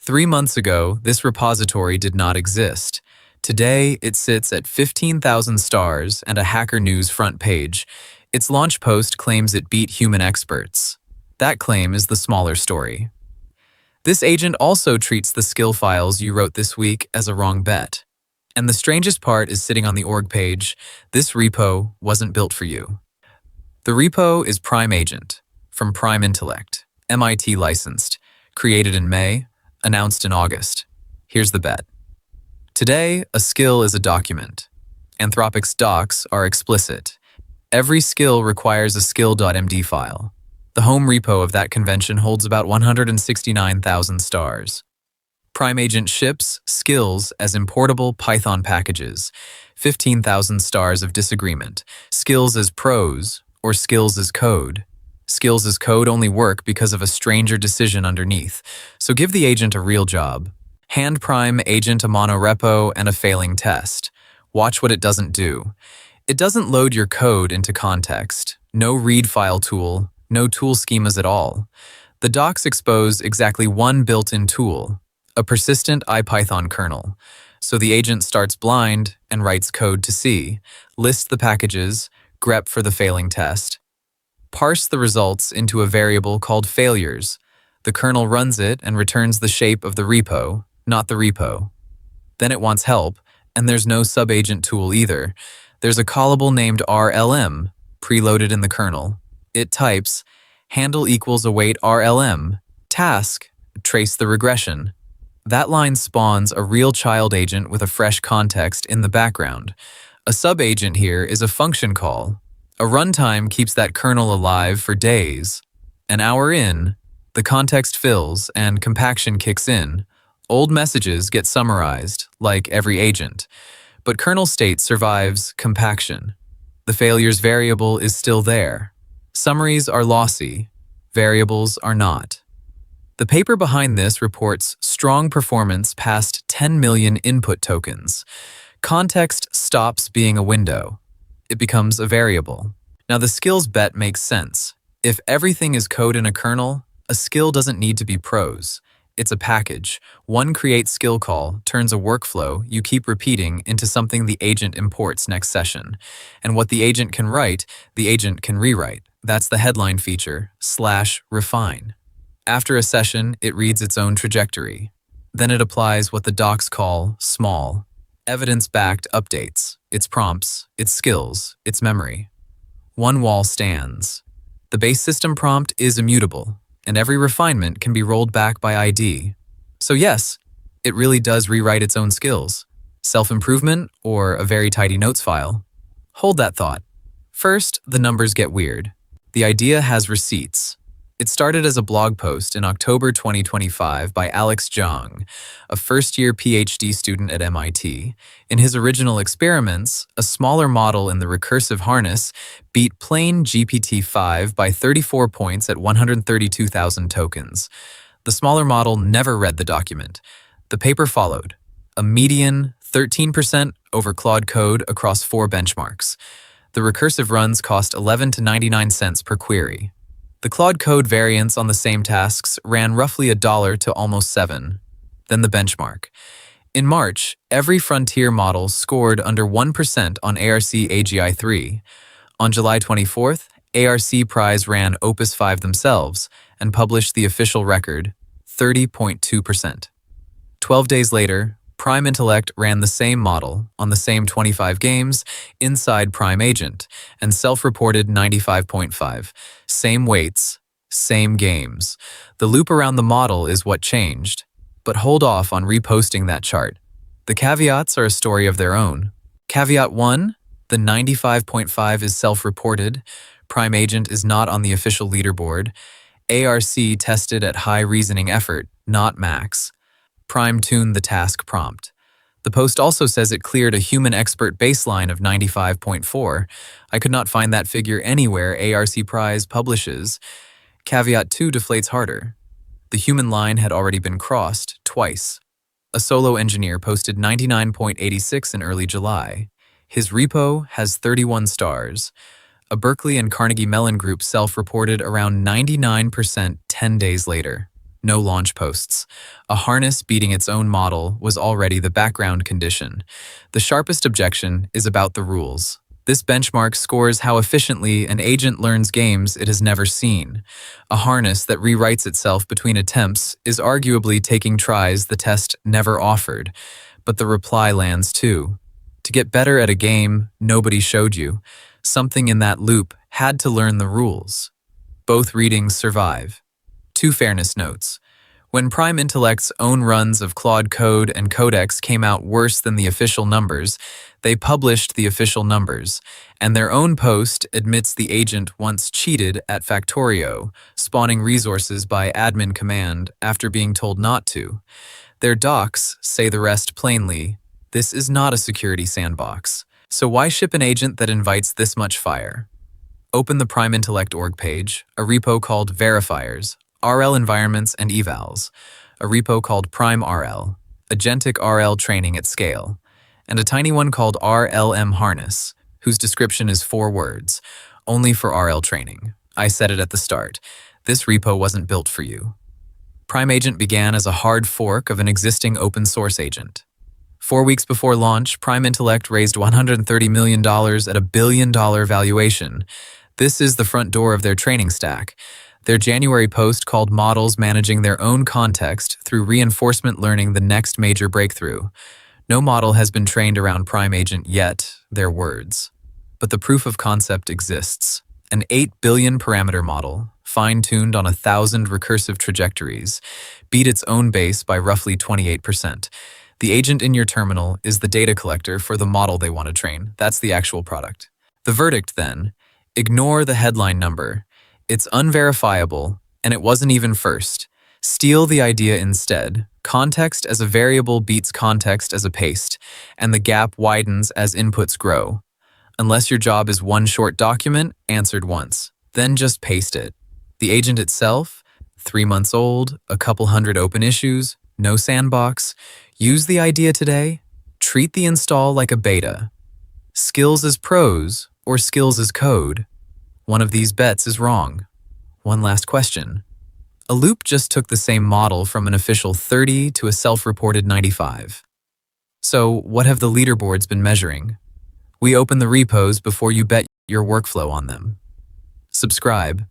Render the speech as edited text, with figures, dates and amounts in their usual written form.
3 months ago, this repository did not exist. Today, it sits at 15,000 stars and a Hacker News front page. Its launch post claims it beat human experts. That claim is the smaller story. This agent also treats the skill files you wrote this week as a wrong bet. And the strangest part is sitting on the org page. This repo wasn't built for you. The repo is Prime Agent, from Prime Intellect, MIT licensed, created in May, announced in August. Here's the bet. Today, a skill is a document. Anthropic's docs are explicit. Every skill requires a SKILL.md file. The home repo of that convention holds about 169,000 stars. Prime Agent ships skills as importable Python packages, 15,000 stars of disagreement, skills as prose, or skills as code. Skills as code only work because of a stranger decision underneath, so give the agent a real job. Hand prime agent a mono repo and a failing test. Watch what it doesn't do. It doesn't load your code into context. No read file tool, no tool schemas at all. The docs expose exactly one built-in tool, a persistent IPython kernel. So the agent starts blind and writes code to see, lists the packages, grep for the failing test, parse the results into a variable called failures. The kernel runs it and returns the shape of the repo, not the repo. Then it wants help, and there's no subagent tool either. There's a callable named RLM, preloaded in the kernel. It types, handle equals await RLM, task, trace the regression. That line spawns a real child agent with a fresh context in the background. A subagent here is a function call. A runtime keeps that kernel alive for days. An hour in, the context fills and compaction kicks in. Old messages get summarized, like every agent. But kernel state survives compaction. The failures variable is still there. Summaries are lossy. Variables are not. The paper behind this reports strong performance past 10 million input tokens. Context stops being a window. It becomes a variable. Now the skills bet makes sense. If everything is code in a kernel, a skill doesn't need to be prose. It's a package. One create skill call turns a workflow you keep repeating into something the agent imports next session. And what the agent can write, the agent can rewrite. That's the headline feature, /refine. After a session, it reads its own trajectory. Then it applies what the docs call small, evidence-backed updates, its prompts, its skills, its memory. One wall stands. The base system prompt is immutable, and every refinement can be rolled back by ID. So yes, it really does rewrite its own skills. Self-improvement or a very tidy notes file. Hold that thought. First, the numbers get weird. The idea has receipts. It started as a blog post in October 2025 by Alex Zhang, a first-year PhD student at MIT. In his original experiments, a smaller model in the recursive harness beat plain GPT-5 by 34 points at 132,000 tokens. The smaller model never read the document. The paper followed. A median 13% over Claude Code across 4 benchmarks. The recursive runs cost 11 to 99 cents per query. The Claude Code variance on the same tasks ran roughly $1 to almost $7. Then the benchmark. In March, every frontier model scored under 1% on ARC AGI 3. On July 24th, ARC Prize ran Opus 5 themselves and published the official record, 30.2%. 12 days later, Prime Intellect ran the same model on the same 25 games inside Prime Agent and self-reported 95.5. Same weights, same games. The loop around the model is what changed. But hold off on reposting that chart. The caveats are a story of their own. Caveat 1, the 95.5 is self-reported. Prime Agent is not on the official leaderboard. ARC tested at high reasoning effort, not max. Prime tuned the task prompt. The post also says it cleared a human expert baseline of 95.4. I could not find that figure anywhere ARC Prize publishes. Caveat 2 deflates harder. The human line had already been crossed twice. A solo engineer posted 99.86 in early July. His repo has 31 stars. A Berkeley and Carnegie Mellon group self-reported around 99% 10 days later. no launch posts. A harness beating its own model was already the background condition. The sharpest objection is about the rules. This benchmark scores how efficiently an agent learns games it has never seen. A harness that rewrites itself between attempts is arguably taking tries the test never offered, but the reply lands too. To get better at a game nobody showed you, something in that loop had to learn the rules. Both readings survive. Two fairness notes. When Prime Intellect's own runs of Claude Code and Codex came out worse than the official numbers, they published the official numbers, and their own post admits the agent once cheated at Factorio, spawning resources by admin command after being told not to. Their docs say the rest plainly. This is not a security sandbox. So why ship an agent that invites this much fire? Open the Prime Intellect org page, a repo called verifiers, RL environments and evals, a repo called Prime RL, agentic RL training at scale, and a tiny one called RLM harness, whose description is 4 words, only for RL training. I said it at the start. This repo wasn't built for you. Prime Agent began as a hard fork of an existing open source agent. 4 weeks before launch, Prime Intellect raised $130 million at a $1 billion valuation. This is the front door of their training stack. Their January post called models managing their own context through reinforcement learning the next major breakthrough. No model has been trained around Prime Agent yet, their words. But the proof of concept exists. An 8 billion parameter model, fine-tuned on 1,000 recursive trajectories, beat its own base by roughly 28%. The agent in your terminal is the data collector for the model they want to train. That's the actual product. The verdict, then, ignore the headline number. It's unverifiable, and it wasn't even first. Steal the idea instead. Context as a variable beats context as a paste, and the gap widens as inputs grow. Unless your job is one short document, answered once. Then just paste it. The agent itself, 3 months old, a couple hundred open issues, no sandbox. Use the idea today. Treat the install like a beta. Skills as prose or skills as code. One of these bets is wrong. One last question. A loop just took the same model from an official 30 to a self-reported 95. So what have the leaderboards been measuring? We open the repos before you bet your workflow on them. Subscribe.